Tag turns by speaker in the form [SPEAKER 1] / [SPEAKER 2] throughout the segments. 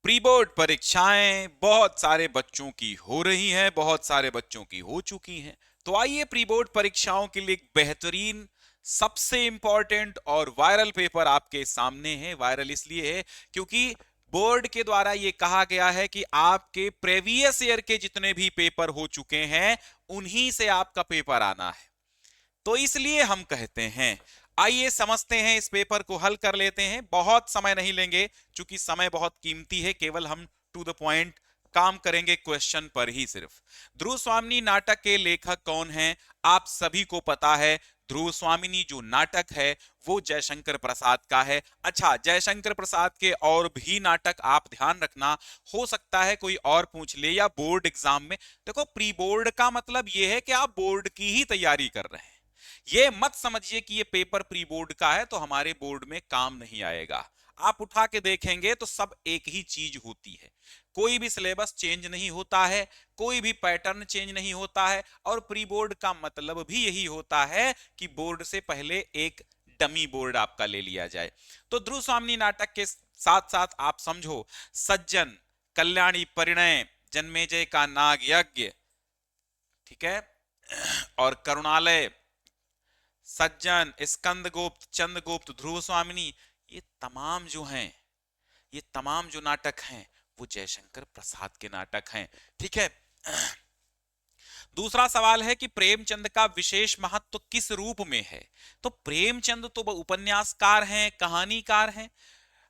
[SPEAKER 1] Pre board परीक्षाएं बहुत सारे बच्चों की हो रही हैं, बहुत सारे बच्चों की हो चुकी हैं। तो आइए प्री बोर्ड परीक्षाओं के लिए एक बेहतरीन, सबसे इंपॉर्टेंट और वायरल पेपर आपके सामने है। वायरल इसलिए है क्योंकि बोर्ड के द्वारा यह कहा गया है कि आपके प्रीवियस ईयर के जितने भी पेपर हो चुके हैं उन्हीं से आपका पेपर आना है। तो इसलिए हम कहते हैं, आइए समझते हैं, इस पेपर को हल कर लेते हैं। बहुत समय नहीं लेंगे क्योंकि समय बहुत कीमती है, केवल हम टू द पॉइंट काम करेंगे क्वेश्चन पर ही सिर्फ। ध्रुव स्वामिनी नाटक के लेखक कौन हैं? आप सभी को पता है, ध्रुव स्वामिनी जो नाटक है वो जयशंकर प्रसाद का है। अच्छा, जयशंकर प्रसाद के और भी नाटक आप ध्यान रखना, हो सकता है कोई और पूछ ले या बोर्ड एग्जाम में। देखो, प्री बोर्ड का मतलब यह है कि आप बोर्ड की ही तैयारी कर रहे हैं। ये मत समझिए कि ये पेपर प्री बोर्ड का है तो हमारे बोर्ड में काम नहीं आएगा। आप उठा के देखेंगे तो सब एक ही चीज होती है। कोई भी सिलेबस चेंज नहीं होता है, कोई भी पैटर्न चेंज नहीं होता है, और प्री बोर्ड का मतलब भी यही होता है कि बोर्ड से पहले एक डमी बोर्ड आपका ले लिया जाए। तो ध्रुव स्वामिनी नाटक के साथ साथ आप समझो, सज्जन, कल्याणी परिणय, जन्मेजय का नाग यज्ञ, ठीक है, और करुणालय, सज्जन, स्कंदगुप्त, चंद्रगुप्त, ध्रुव स्वामिनी, ये तमाम जो हैं, ये तमाम जो नाटक हैं वो जयशंकर प्रसाद के नाटक हैं। ठीक है। दूसरा सवाल है कि प्रेमचंद का विशेष महत्व किस रूप में है? तो प्रेमचंद तो उपन्यासकार हैं, कहानीकार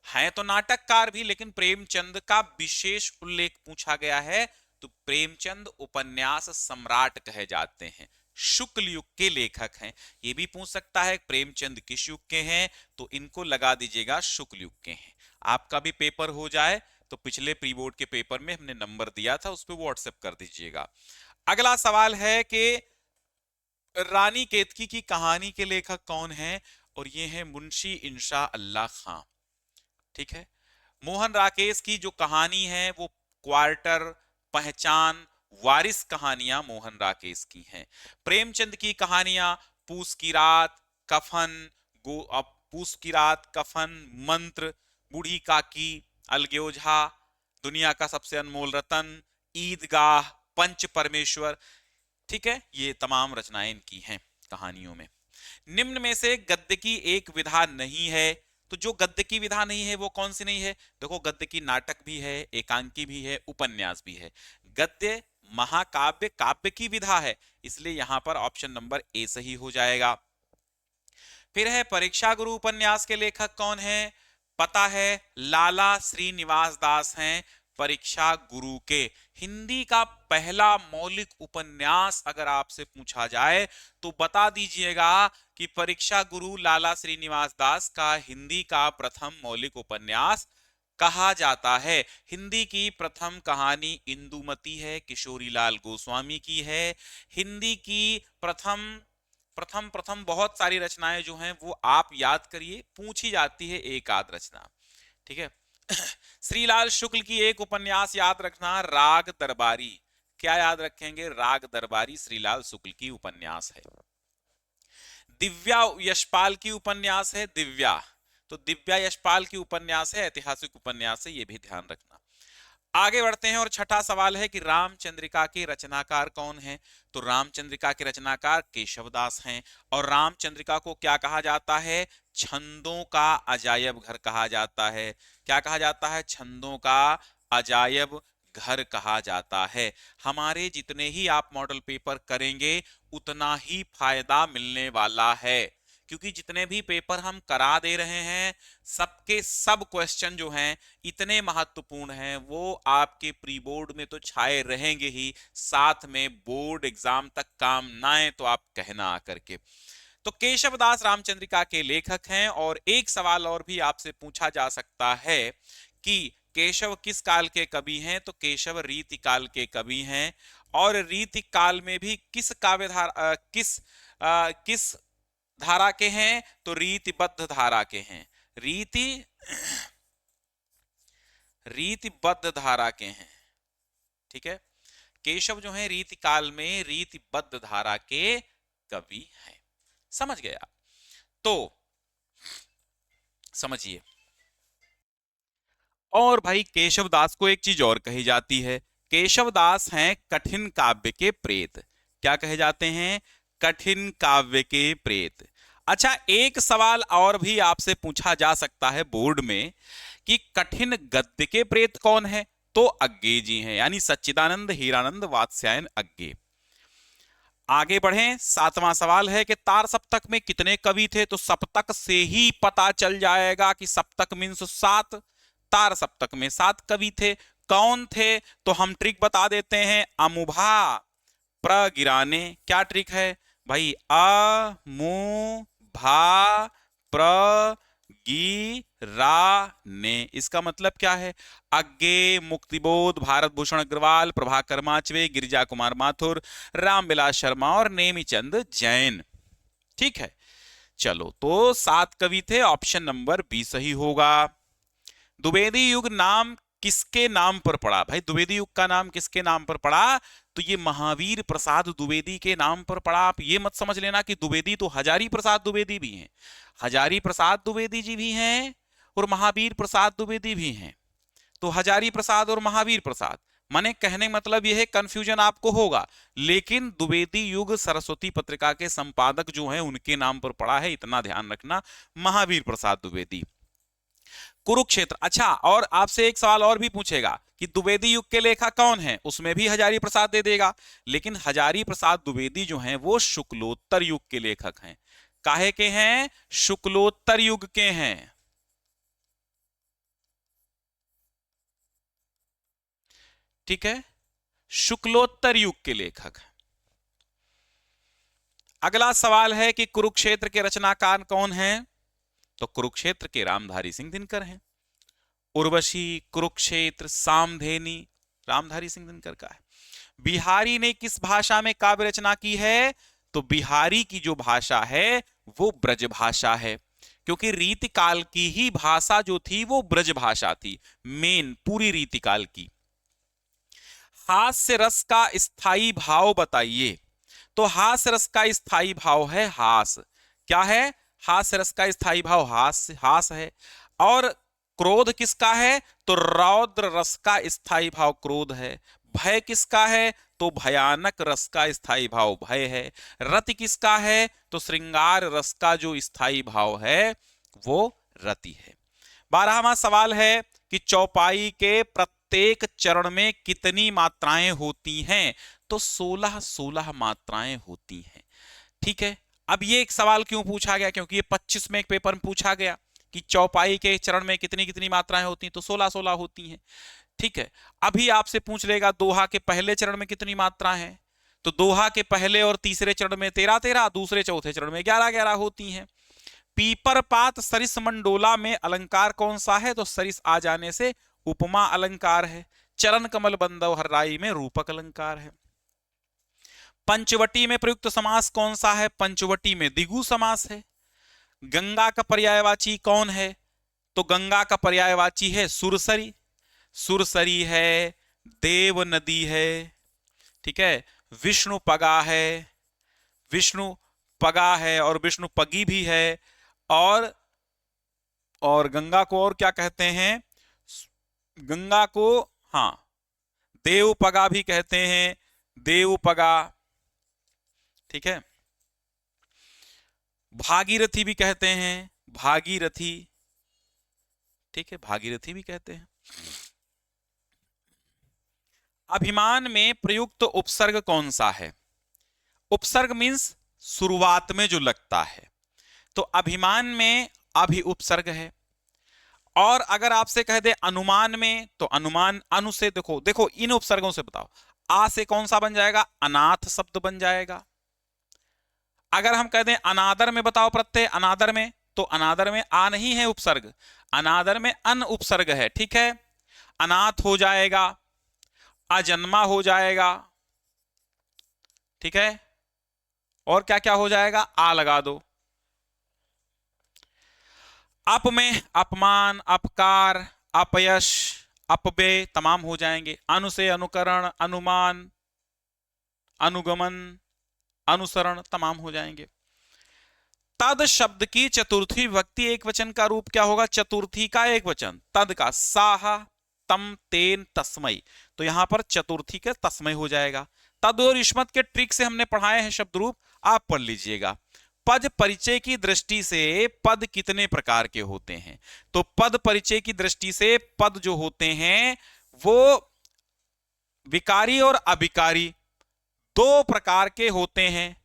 [SPEAKER 1] हैं तो नाटककार भी, लेकिन प्रेमचंद का विशेष उल्लेख पूछा गया है तो प्रेमचंद उपन्यास सम्राट कहे जाते हैं, शुक्ल युग के लेखक हैं। ये भी पूछ सकता है प्रेमचंद किस युग के हैं, तो इनको लगा दीजिएगा शुक्ल युग के हैं। आपका भी पेपर हो जाए तो पिछले प्री बोर्ड के पेपर में हमने नंबर दिया था, उस पर व्हाट्सएप कर दीजिएगा। अगला सवाल है कि रानी केतकी की कहानी के लेखक कौन है? और ये है मुंशी इंशा अल्लाह खां। ठीक है। मोहन राकेश की जो कहानी है वो क्वार्टर, पहचान, वारिस कहानियां मोहन राकेश की हैं। प्रेमचंद की कहानियां पूस की रात, कफन, पूस की रात, कफन, मंत्र, बूढ़ी काकी, अलग्योझा, दुनिया का सबसे अनमोल रतन, ईदगाह, पंच परमेश्वर। ठीक है, ये तमाम रचनाएं इनकी हैं कहानियों में। निम्न में से गद्य की एक विधा नहीं है, तो जो गद्य की विधा नहीं है वो कौन सी नहीं है? देखो, गद्य की नाटक भी है, एकांकी भी है, उपन्यास भी है। गद्य महाकाव्य काव्य की विधा है, इसलिए यहां पर ऑप्शन नंबर ए सही हो जाएगा। फिर है परीक्षा गुरु उपन्यास के लेखक कौन है? पता है, लाला श्रीनिवास दास हैं परीक्षा गुरु के। हिंदी का पहला मौलिक उपन्यास अगर आपसे पूछा जाए तो बता दीजिएगा कि परीक्षा गुरु लाला श्रीनिवास दास का हिंदी का प्रथम मौलिक उपन्यास कहा जाता है। हिंदी की प्रथम कहानी इंदुमती है, किशोरीलाल गोस्वामी की है। हिंदी की प्रथम प्रथम प्रथम बहुत सारी रचनाएं जो हैं वो आप याद करिए, पूछी जाती है एक आध रचना। ठीक है। श्रीलाल शुक्ल की एक उपन्यास याद रखना, राग दरबारी। क्या याद रखेंगे? राग दरबारी श्रीलाल शुक्ल की उपन्यास है। दिव्या यशपाल की उपन्यास है, दिव्या, तो दिव्या यशपाल की उपन्यास है, ऐतिहासिक उपन्यास है, ये भी ध्यान रखना। आगे बढ़ते हैं और छठा सवाल है कि रामचंद्रिका के रचनाकार कौन है? तो रामचंद्रिका के रचनाकार केशवदास हैं। और रामचंद्रिका को क्या कहा जाता है? छंदों का अजायब घर कहा जाता है। क्या कहा जाता है? छंदों का अजायब घर कहा जाता है। हमारे जितने ही आप मॉडल पेपर करेंगे उतना ही फायदा मिलने वाला है, क्योंकि जितने भी पेपर हम करा दे रहे हैं सबके सब क्वेश्चन जो हैं इतने महत्वपूर्ण हैं, वो आपके प्री बोर्ड में तो छाए रहेंगे ही, साथ में बोर्ड एग्जाम तक काम ना आए तो आप कहना आकर के। तो केशवदास रामचंद्रिका के लेखक हैं। और एक सवाल और भी आपसे पूछा जा सकता है कि केशव किस काल के कवि हैं? तो केशव रीति काल के कवि हैं। और रीति काल में भी किस काव्य धारा किस धारा के हैं? तो रीतिबद्ध धारा के हैं। रीतिबद्ध धारा के हैं। ठीक है। केशव जो है रीति काल में रीतिबद्ध धारा के कवि हैं। समझ गए आप? तो समझिए, और भाई केशवदास को एक चीज और कही जाती है, केशवदास हैं कठिन काव्य के प्रेत। क्या कहे जाते हैं? कठिन काव्य के प्रेत। अच्छा, एक सवाल और भी आपसे पूछा जा सकता है बोर्ड में कि कठिन गद्य के प्रेत कौन है? तो अज्ञे जी हैं, यानी सच्चिदानंद हीरानंद वात्स्यायन अज्ञे। आगे बढ़ें, 7वां सवाल है कि तार सप्तक में कितने कवि थे? तो सप्तक से ही पता चल जाएगा कि सप्तक मीन्स 7। तार सप्तक में 7 कवि थे। कौन थे? तो हम ट्रिक बता देते हैं, अमुभा प्रगिराने। क्या ट्रिक है भाई? अ मु भा प्र गी रा ने। इसका मतलब क्या है? अज्ञे, मुक्तिबोध, भारत भूषण अग्रवाल, प्रभाकर माचवे, गिरिजा कुमार माथुर, रामविलास शर्मा और नेमीचंद जैन। ठीक है, चलो तो 7 कवि थे, ऑप्शन नंबर बी सही होगा। द्विवेदी युग नाम किसके नाम पर पड़ा? भाई द्विवेदी युग का नाम किसके नाम पर पड़ा? तो ये महावीर प्रसाद द्विवेदी के नाम पर पड़ा। आप ये मत समझ लेना कि द्विवेदी तो हजारी प्रसाद द्विवेदी भी हैं, हजारी प्रसाद द्विवेदी जी भी हैं और महावीर प्रसाद द्विवेदी भी हैं। तो हजारी प्रसाद और महावीर प्रसाद, माने कहने मतलब यह है, कंफ्यूजन आपको होगा, लेकिन द्विवेदी युग सरस्वती पत्रिका के संपादक जो हैं उनके नाम पर पड़ा है, इतना ध्यान रखना, महावीर प्रसाद द्विवेदी। कुरुक्षेत्र। अच्छा, और आपसे एक सवाल और भी पूछेगा कि द्विवेदी युग के लेखक कौन है? उसमें भी हजारी प्रसाद दे देगा, लेकिन हजारी प्रसाद द्विवेदी जो हैं वो शुक्लोत्तर युग के लेखक हैं। काहे के हैं? शुक्लोत्तर युग के हैं। ठीक है, शुक्लोत्तर युग के लेखक। अगला सवाल है कि कुरुक्षेत्र के रचनाकार कौन हैं? तो कुरुक्षेत्र के रामधारी सिंह दिनकर हैं। उर्वशी, कुरुक्षेत्र, सामधेनी, रामधारी सिंह दिनकर का है। बिहारी ने किस भाषा में काव्य रचना की है? तो बिहारी की जो भाषा है वो ब्रज भाषा है, क्योंकि रीतिकाल की ही भाषा जो थी वो ब्रज भाषा थी, मेन पूरी रीतिकाल की। हास्य रस का स्थायी भाव बताइए। तो हास्य रस का स्थायी भाव है हास। क्या है? हास्य रस का स्थायी भाव हास, हास है। और क्रोध किसका है? तो रौद्र रस का स्थायी भाव क्रोध है। भय किसका है? तो भयानक रस का स्थायी भाव भय है। रति किसका है? तो श्रृंगार रस का जो स्थायी भाव है वो रति है। 12वां सवाल है कि चौपाई के प्रत्येक चरण में कितनी मात्राएं होती हैं? तो 16 मात्राएं होती हैं। ठीक है, अब ये एक सवाल क्यों पूछा गया? क्योंकि ये 25 में एक पेपर में पूछा गया कि चौपाई के चरण में कितनी कितनी मात्राएं होती हैं, तो 16 होती हैं। ठीक है, अभी आपसे पूछ लेगा दोहा के पहले चरण में कितनी मात्रा है? तो दोहा के पहले और तीसरे चरण में 13, दूसरे चौथे चरण में 11 होती हैं। पीपर पात सरिस मंडोला में अलंकार कौन सा है? तो सरिस आ जाने से उपमा अलंकार है। चरण कमल बंदव हर्राई में रूपक अलंकार है। पंचवटी में प्रयुक्त समास कौन सा है? पंचवटी में द्विगु समास है। गंगा का पर्यायवाची कौन है? तो गंगा का पर्यायवाची है सुरसरी। सुरसरी है, देव नदी है, ठीक है, विष्णु पगा है, विष्णु पगा है और विष्णु पगी भी है। और गंगा को और क्या कहते हैं? गंगा को हाँ देवपगा भी कहते हैं, देवपगा। ठीक है, भागीरथी भी कहते हैं, भागीरथी। ठीक है, भागीरथी भी कहते हैं। अभिमान में प्रयुक्त उपसर्ग कौन सा है? उपसर्ग मीन्स शुरुआत में जो लगता है, तो अभिमान में अभि उपसर्ग है। और अगर आपसे कह दे अनुमान में, तो अनुमान अनु से, देखो इन उपसर्गों से बताओ, आ से कौन सा बन जाएगा? अनाथ शब्द बन जाएगा। अगर हम कह दें अनादर में बताओ प्रत्यय, अनादर में, तो अनादर में आ नहीं है उपसर्ग, अनादर में अन उपसर्ग है। ठीक है, अनाथ हो जाएगा, अजन्मा हो जाएगा। ठीक है, और क्या क्या हो जाएगा? आ लगा दो। अप में अपमान, अपकार, अपयश, अपव्यय तमाम हो जाएंगे। अनु से अनुकरण, अनुमान, अनुगमन, अनुसरण तमाम हो जाएंगे। तद शब्द की चतुर्थी विभक्ति एक वचन का रूप क्या होगा? चतुर्थी का एक वचन, तद का साहा तम तेन तस्मय, तो यहां पर चतुर्थी का तस्मय हो जाएगा। तद और युष्मत के ट्रिक से हमने पढ़ाए हैं शब्द रूप, आप पढ़ लीजिएगा। पद परिचय की दृष्टि से पद कितने प्रकार के होते हैं? तो पद परिचय की दृष्टि से पद जो होते हैं वो विकारी और अविकारी दो प्रकार के होते हैं।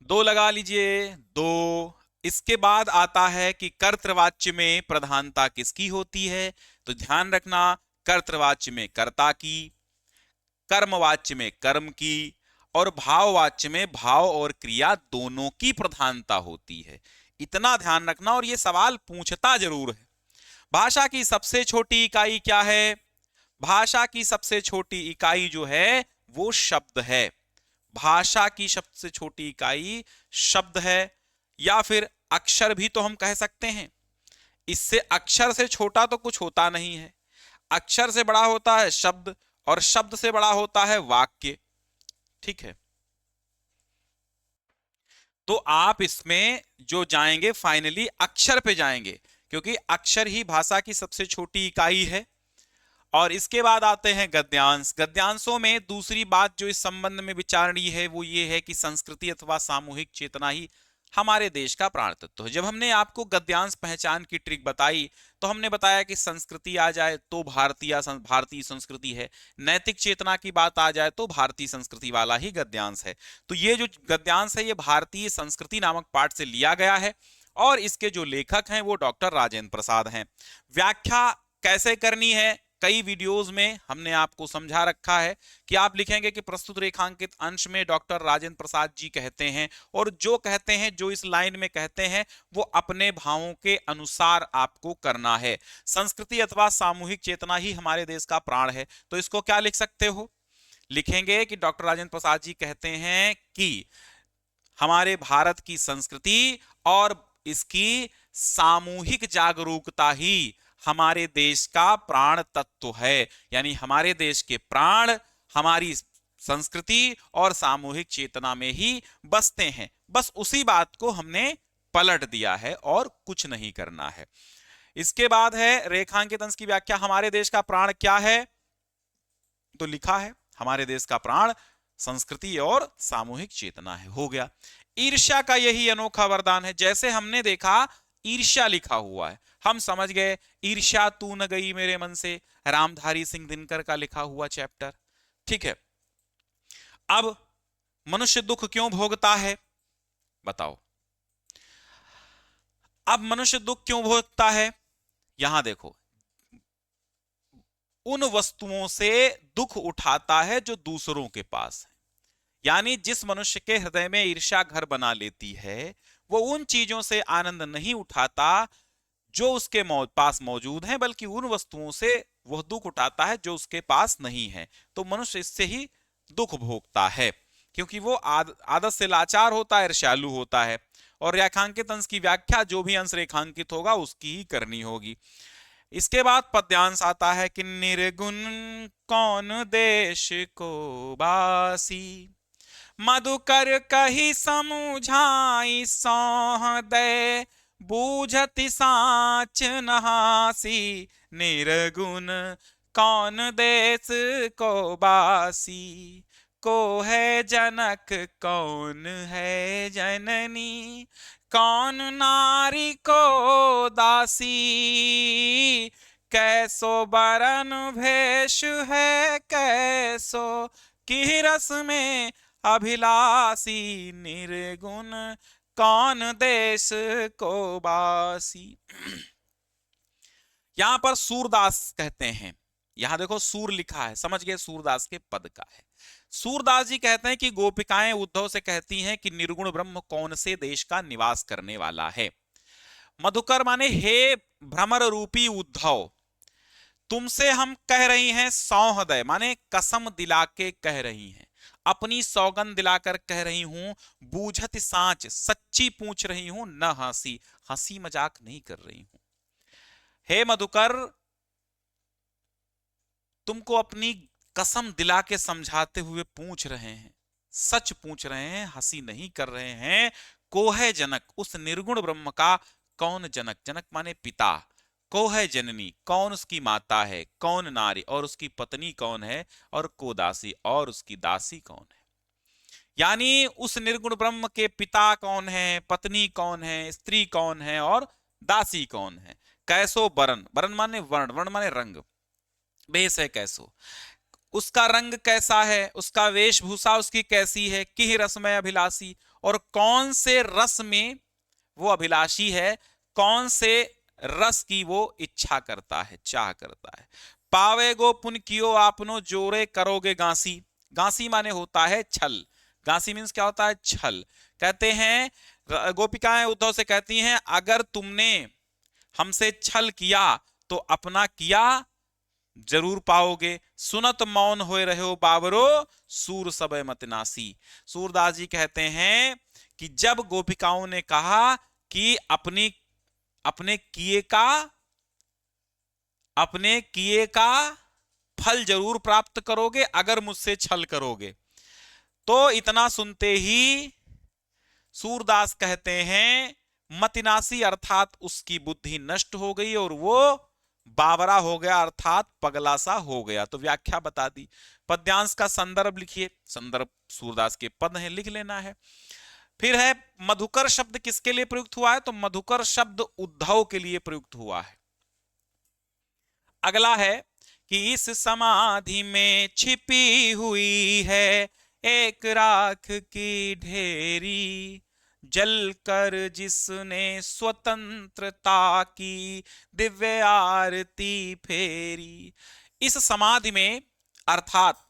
[SPEAKER 1] दो लगा लीजिए, दो। इसके बाद आता है कि कर्तृवाच्य में प्रधानता किसकी होती है? तो ध्यान रखना, कर्तृवाच्य में कर्ता की, कर्मवाच्य में कर्म की, और भाववाच्य में भाव और क्रिया दोनों की प्रधानता होती है। इतना ध्यान रखना, और यह सवाल पूछता जरूर है। भाषा की सबसे छोटी इकाई क्या है? भाषा की सबसे छोटी इकाई जो है वो शब्द है। भाषा की सबसे छोटी इकाई शब्द है, या फिर अक्षर भी तो हम कह सकते हैं। इससे अक्षर से छोटा तो कुछ होता नहीं है। अक्षर से बड़ा होता है शब्द, और शब्द से बड़ा होता है वाक्य। ठीक है, तो आप इसमें जो जाएंगे फाइनली अक्षर पे जाएंगे, क्योंकि अक्षर ही भाषा की सबसे छोटी इकाई है। और इसके बाद आते हैं गद्यांश। गद्यांशों में दूसरी बात जो इस संबंध में विचारणीय है वो ये है कि संस्कृति अथवा सामूहिक चेतना ही हमारे देश का प्राण तत्व है। जब हमने आपको गद्यांश पहचान की ट्रिक बताई तो हमने बताया कि संस्कृति आ जाए तो भारतीय संस्कृति है, नैतिक चेतना की बात आ जाए तो भारतीय संस्कृति वाला ही गद्यांश है। तो ये जो गद्यांश है ये भारतीय संस्कृति नामक पाठ से लिया गया है, और इसके जो लेखक हैं वो डॉक्टर राजेंद्र प्रसाद हैं। व्याख्या कैसे करनी है कई वीडियोस में हमने आपको समझा रखा है कि आप लिखेंगे कि प्रस्तुत रेखांकित अंश में डॉक्टर राजेंद्र प्रसाद जी कहते हैं, और जो कहते हैं, जो इस लाइन में कहते हैं, वो अपने भावों के अनुसार आपको करना है। संस्कृति अथवा सामूहिक चेतना ही हमारे देश का प्राण है, तो इसको क्या लिख सकते हो? लिखेंगे कि डॉक्टर राजेंद्र प्रसाद जी कहते हैं कि हमारे भारत की संस्कृति और इसकी सामूहिक जागरूकता ही हमारे देश का प्राण तत्व है। यानी हमारे देश के प्राण हमारी संस्कृति और सामूहिक चेतना में ही बसते हैं। बस उसी बात को हमने पलट दिया है और कुछ नहीं करना है। इसके बाद है रेखांकित अंश की व्याख्या। हमारे देश का प्राण क्या है? तो लिखा है हमारे देश का प्राण संस्कृति और सामूहिक चेतना है। हो गया। ईर्ष्या का यही अनोखा वरदान है। जैसे हमने देखा ईर्ष्या लिखा हुआ है, हम समझ गए ईर्ष्या तू न गई मेरे मन से, रामधारी सिंह दिनकर का लिखा हुआ चैप्टर। ठीक है, अब मनुष्य दुख क्यों भोगता है? बताओ, अब मनुष्य दुख क्यों भोगता है? यहां देखो, उन वस्तुओं से दुख उठाता है जो दूसरों के पास है। यानी जिस मनुष्य के हृदय में ईर्ष्या घर बना लेती है, वो उन चीजों से आनंद नहीं उठाता जो उसके पास मौजूद हैं, बल्कि उन वस्तुओं से वह दुख उठाता है जो उसके पास नहीं है। तो मनुष्य इससे ही दुख भोगता है, क्योंकि वो आदत से लाचार होता है, ईर्ष्यालु होता है। और रेखांकित अंश की व्याख्या जो भी अंश रेखांकित होगा उसकी ही करनी होगी। इसके बाद पद्यांश आता है कि निर्गुण कौन देश को बासी, मधुकर कही समुझाई सौहृदय, बूझति साच नहासी, निर्गुण कौन देश को बासी, को है जनक कौन है जननी, कौन नारी को दासी, कैसो बरन भेष है कैसो की रस में अभिलाषी, निर्गुण कौन देश को बासी। यहां पर सूरदास कहते हैं, यहां देखो सूर लिखा है, समझ गए सूरदास के पद का है। सूरदास जी कहते हैं कि गोपिकाएं उद्धव से कहती हैं कि निर्गुण ब्रह्म कौन से देश का निवास करने वाला है। मधुकर माने हे भ्रमर रूपी उद्धव, तुमसे हम कह रही हैं सौहृदय, माने कसम दिला के कह रही हैं, अपनी सौगंध दिलाकर कह रही हूं, बूझत साच सच्ची पूछ रही हूं, न हंसी हंसी मजाक नहीं कर रही हूं। हे मधुकर, तुमको अपनी कसम दिला के समझाते हुए पूछ रहे हैं, सच पूछ रहे हैं, हंसी नहीं कर रहे हैं। को है जनक, उस निर्गुण ब्रह्म का कौन जनक, जनक माने पिता, को है जननी, कौन उसकी माता है, कौन नारी और उसकी पत्नी कौन है, और को दासी और उसकी दासी कौन है। यानी उस निर्गुण ब्रह्म के पिता कौन है, पत्नी कौन है, स्त्री कौन है और दासी कौन है। कैसो बरन, बरन माने वर्ण, वर्ण माने रंग, बेस है कैसो, उसका रंग कैसा है, उसका वेशभूषा उसकी कैसी है, किह रस में अभिलाषी, और कौन से रस में वो अभिलाषी है, कौन से रस की वो इच्छा करता है, चाह करता है। पावे गो पुन कियो आपनो जोरे करोगे गांसी, गांसी माने होता है छल, गांसी मीन्स क्या होता है, छल। कहते हैं गोपिकाएं उद्धव से कहती हैं अगर तुमने हमसे छल किया तो अपना किया जरूर पाओगे, सुनत मौन होए रहे हो बाबरो सूर सबे मत नासी। सूरदास जी कहते हैं कि जब गोपिकाओं ने कहा कि अपने किए का फल जरूर प्राप्त करोगे अगर मुझसे छल करोगे, तो इतना सुनते ही सूरदास कहते हैं मतिनासी अर्थात उसकी बुद्धि नष्ट हो गई और वो बावरा हो गया अर्थात पगला सा हो गया। तो व्याख्या बता दी। पद्यांश का संदर्भ लिखिए, संदर्भ सूरदास के पद हैं, लिख लेना है। फिर है मधुकर शब्द किसके लिए प्रयुक्त हुआ है, तो मधुकर शब्द उद्धव के लिए प्रयुक्त हुआ है। अगला है कि इस समाधि में छिपी हुई है एक राख की ढेरी, जलकर जिसने स्वतंत्रता की दिव्य आरती फेरी। इस समाधि में अर्थात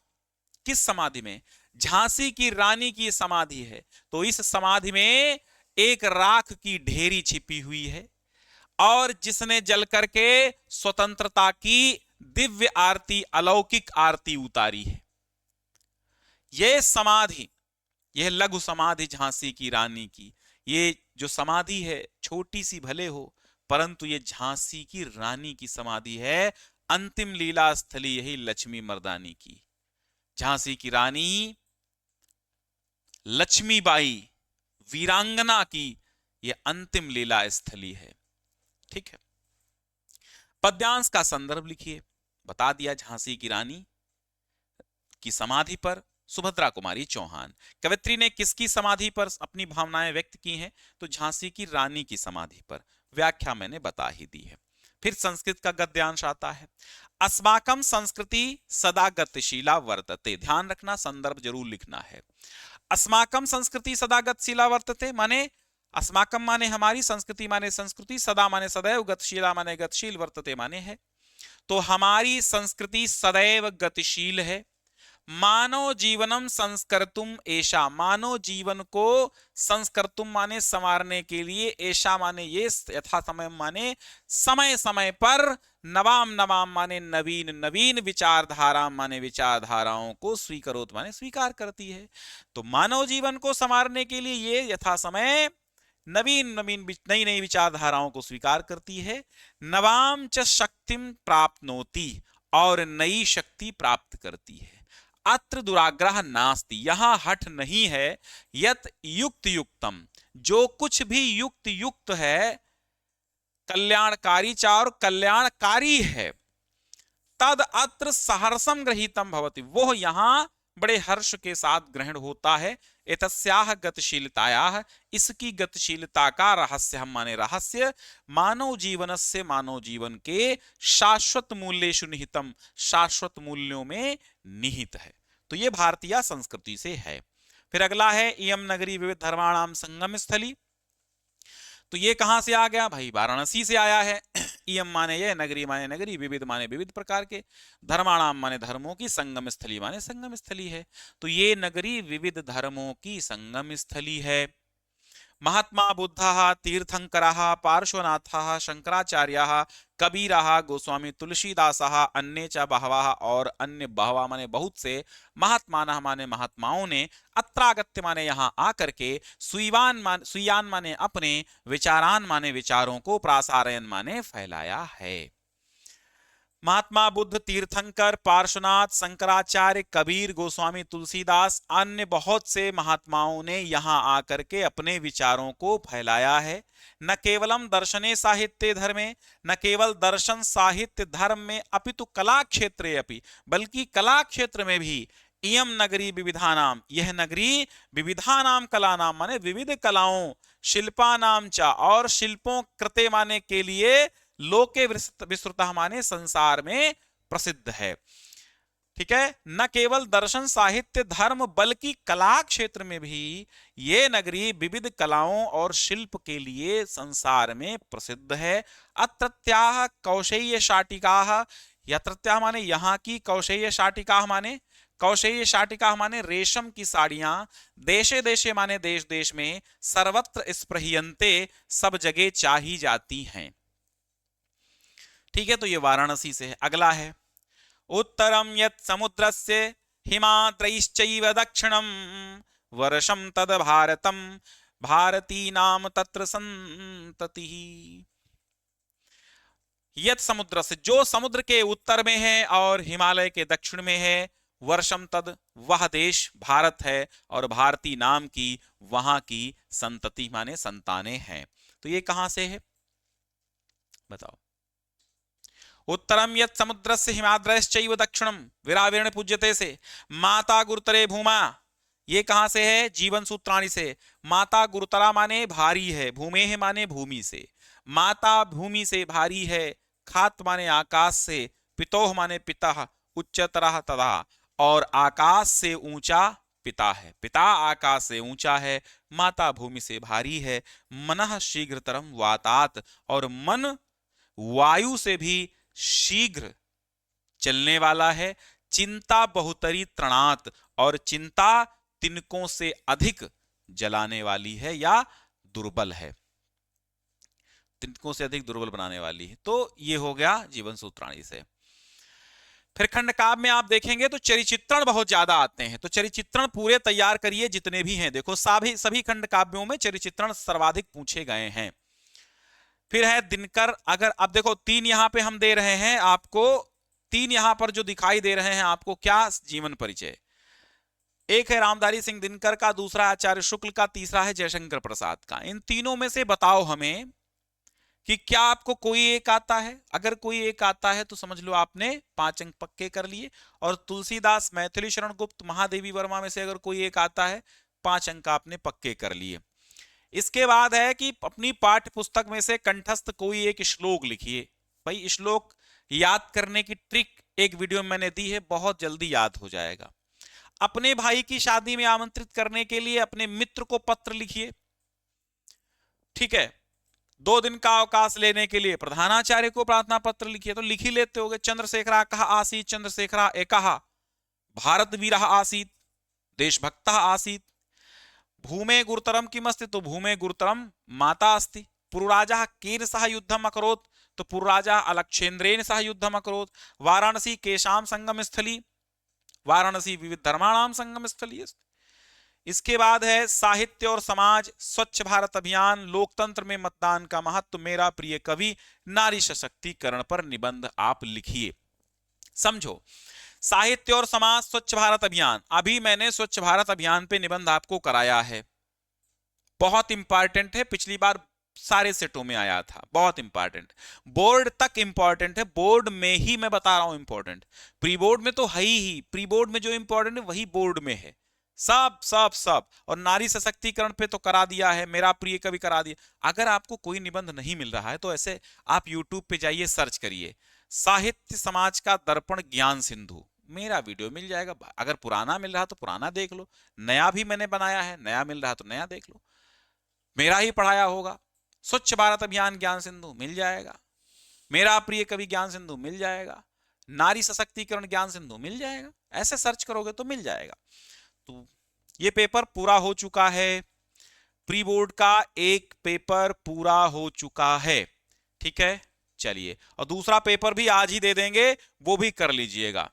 [SPEAKER 1] किस समाधि में, झांसी की रानी की समाधि है, तो इस समाधि में एक राख की ढेरी छिपी हुई है और जिसने जल करके स्वतंत्रता की दिव्य आरती, अलौकिक आरती उतारी है। यह समाधि, यह लघु समाधि झांसी की रानी की, ये जो समाधि है छोटी सी भले हो परंतु ये झांसी की रानी की समाधि है, अंतिम लीला स्थली यही लक्ष्मी मर्दानी की। झांसी की रानी लक्ष्मीबाई वीरांगना की यह अंतिम लीला स्थली है। ठीक है, पद्यांश का संदर्भ लिखिए। बता दिया झांसी की रानी की समाधि पर सुभद्रा कुमारी चौहान। कवित्री ने किसकी समाधि पर अपनी भावनाएं व्यक्त की हैं, तो झांसी की रानी की समाधि पर। व्याख्या मैंने बता ही दी है। फिर संस्कृत का गद्यांश आता है। अस्माकम संस्कृति सदा गतिशीला वर्तते, ध्यान रखना संदर्भ जरूर लिखना है। अस्माकम संस्कृति सदा गतिशीला वर्तते माने अस्माकम माने हमारी, संस्कृति माने संस्कृति, सदा माने सदैव, गतिशीला माने गतिशील, वर्तते माने है। तो हमारी संस्कृति सदैव गतिशील है। मानव जीवनम संस्कर्तुम ऐशा, मानव जीवन को संस्कर्तुम माने संवारने के लिए, ऐशा माने ये, यथा समय माने समय समय पर, नवाम नवाम माने नवीन नवीन, विचारधारा माने विचारधाराओं को, स्वीकरोत माने स्वीकार करती है। तो मानव जीवन को संवारने के लिए ये यथा समय नवीन नवीन नई नई विचारधाराओं को स्वीकार करती है। नवाम च शक्तिम प्राप्नोति, और नई शक्ति प्राप्त करती है। अत्र दुराग्रह नास्ति, यहां हठ नहीं है। यत युक्त युक्तम, जो कुछ भी युक्त युक्त है, कल्याणकारी चा और कल्याणकारी है, तद अत्र सहर्षम ग्रहीतम भवति, वो यहां बड़े हर्ष के साथ ग्रहण होता है। एतस्याह गतिशीलतायाह, इसकी गतिशीलता का रहस्य, हम माने रहस्य, मानव जीवन से, मानव जीवन के शाश्वत मूल्येषु निहितम, शाश्वत मूल्यों में निहित है। तो ये भारतीय संस्कृति से है। फिर अगला है इयम नगरी विविध धर्माणाम संगम स्थली। तो ये कहां से आ गया भाई, वाराणसी से आया है। इयम माने ये, नगरी माने नगरी, विविध माने विविध प्रकार के, धर्माणाम माने धर्मों की, संगम स्थली माने संगम स्थली है। तो ये नगरी विविध धर्मों की संगम स्थली है। महात्मा बुद्धः तीर्थंकरः पार्श्वनाथः शंकराचार्यः कबीरः गोस्वामी तुलसीदासः अन्ये च बहवः, और अन्य बहवा माने बहुत से, महात्मानः माने महात्माओं ने, अत्रागत्य माने यहाँ आकर के, सुयान माने अपने, विचारान माने विचारों को, प्रासारयन माने फैलाया है। महात्मा बुद्ध, तीर्थंकर, पार्श्वनाथ, शंकराचार्य, कबीर, गोस्वामी तुलसीदास, अन्य बहुत से महात्माओं ने यहाँ आकर के अपने विचारों को फैलाया है। न केवलम दर्शने साहित्य धर्मे, न केवल दर्शन साहित्य धर्म में, अपितु कला क्षेत्रे अपि, बल्कि कला क्षेत्र में भी इयम नगरी विविधानाम, यह नगरी विविधानाम कलानाम माने विविध कलाओं, शिल्पानाम च और शिल्पों कृते माने के लिए, लोके विस्तृतः माने संसार में प्रसिद्ध है। ठीक है, न केवल दर्शन साहित्य धर्म बल्कि कला क्षेत्र में भी ये नगरी विविध कलाओं और शिल्प के लिए संसार में प्रसिद्ध है। अत्रत्याः कौशेय शाटिकाः, यत्रत्याः माने यहाँ की, कौशेय शाटिकाः माने, कौशेय शाटिका माने रेशम की साड़ियां, देशे देशे माने देश देश में, सर्वत्र स्पृह्यन्ते सब जगह चाही जाती हैं। ठीक है, तो ये वाराणसी से है। अगला है उत्तरम यत् समुद्रस्य हिमाद्रैश्चैव दक्षिणम वर्षम तद भारतम भारती नाम तत्र संतति। यत् समुद्र से, जो समुद्र के उत्तर में है और हिमालय के दक्षिण में है, वर्षम तद वह देश भारत है और भारती नाम की वहां की संतति माने संतानें हैं। तो ये कहां से है बताओ। उत्तरम यत् समुद्रस्य हिमाद्रश्चैव दक्षिणम विरावेण पूज्यते से, माता गुरुतरे भूमा, ये कहां से है, जीवन सूत्राणी से। माता गुरुतरा माने भारी है, भूमे माने भूमि से, माता भूमि से भारी है, खात माने आकाश से, पितोह माने पिता, उच्चतरः तथा और आकाश से ऊंचा पिता है, पिता आकाश से ऊंचा है, माता भूमि से भारी है, मनः शीघ्रतरम वातात और मन वायु से भी शीघ्र चलने वाला है, चिंता बहुतरी तृणात और चिंता तिनकों से अधिक जलाने वाली है या दुर्बल है, तिनकों से अधिक दुर्बल बनाने वाली है। तो ये हो गया जीवन सूत्राणी से। फिर खंड काव्य में आप देखेंगे तो चरिचित्रण बहुत ज्यादा आते हैं, तो चरिचित्रण पूरे तैयार करिए जितने भी हैं। देखो सभी खंड काव्यों में चरिचित्रण सर्वाधिक पूछे गए हैं। फिर है दिनकर, अगर अब देखो 3 यहां पे हम दे रहे हैं आपको, 3 यहां पर जो दिखाई दे रहे हैं आपको, क्या जीवन परिचय, एक है रामधारी सिंह दिनकर का, दूसरा आचार्य शुक्ल का, तीसरा है जयशंकर प्रसाद का। इन तीनों में से बताओ हमें कि क्या आपको कोई एक आता है। अगर कोई एक आता है तो समझ लो आपने 5 अंक पक्के कर लिए। और तुलसीदास, मैथिली शरण गुप्त, महादेवी वर्मा में से अगर कोई एक आता है 5 अंक आपने पक्के कर लिए। इसके बाद है कि अपनी पाठ्य पुस्तक में से कंठस्थ कोई एक श्लोक लिखिए। भाई श्लोक याद करने की ट्रिक एक वीडियो में मैंने दी है, बहुत जल्दी याद हो जाएगा। अपने भाई की शादी में आमंत्रित करने के लिए अपने मित्र को पत्र लिखिए। ठीक है, 2 दिन का अवकाश लेने के लिए प्रधानाचार्य को प्रार्थना पत्र लिखिए, तो लिख ही लेते होगे। चंद्रशेखरा कहा आसीत, चंद्रशेखरा एकः भारत वीरः आसीत, देशभक्तः आसीत। भूमे गुरुतरम किमस्ति, तो भूमे गुरुतरम माता अस्ति। पुरुराजा केन सह युद्धम अकरोत्, तो पुरुराजा अलक्षेन्द्रेण सह युद्धम अकरोत्। वाराणसी केशाम संगम स्थली, वाराणसी विविध धर्माणाम संगम स्थली अस्ति। इसके बाद है साहित्य और समाज, स्वच्छ भारत अभियान, लोकतंत्र में मतदान का महत्व, मेरा प्रिय कवि, नारी सशक्तिकरण पर निबंध आप लिखिए। समझो, साहित्य और समाज, स्वच्छ भारत अभियान, अभी मैंने स्वच्छ भारत अभियान पे निबंध आपको कराया है, बहुत इंपॉर्टेंट है, पिछली बार सारे सेटों में आया था, बहुत इंपॉर्टेंट, बोर्ड तक इंपॉर्टेंट है, बोर्ड में ही मैं बता रहा हूं इंपॉर्टेंट। प्री बोर्ड में तो है ही, प्री बोर्ड में जो इंपॉर्टेंट है वही बोर्ड में है, सब सब सब। और नारी सशक्तिकरण पे तो करा दिया है, मेरा प्रिय कवि करा दिया। अगर आपको कोई निबंध नहीं मिल रहा है तो ऐसे आप यूट्यूब पे जाइए, सर्च करिए साहित्य समाज का दर्पण ज्ञान सिंधु, मेरा वीडियो मिल जाएगा। अगर पुराना मिल रहा तो पुराना देख लो, नया भी मैंने बनाया है, नया मिल रहा तो नया देख लो, मेरा ही पढ़ाया होगा। स्वच्छ भारत अभियान ज्ञान सिंधु मिल जाएगा, मेरा प्रिय कवि ज्ञान सिंधु मिल जाएगा, नारी सशक्तिकरण ज्ञान सिंधु मिल जाएगा, ऐसे सर्च करोगे तो मिल जाएगा। तो ये पेपर पूरा हो चुका है, प्री बोर्ड का एक पेपर पूरा हो चुका है। ठीक है, चलिए, और दूसरा पेपर भी आज ही दे देंगे, वो भी कर लीजिएगा।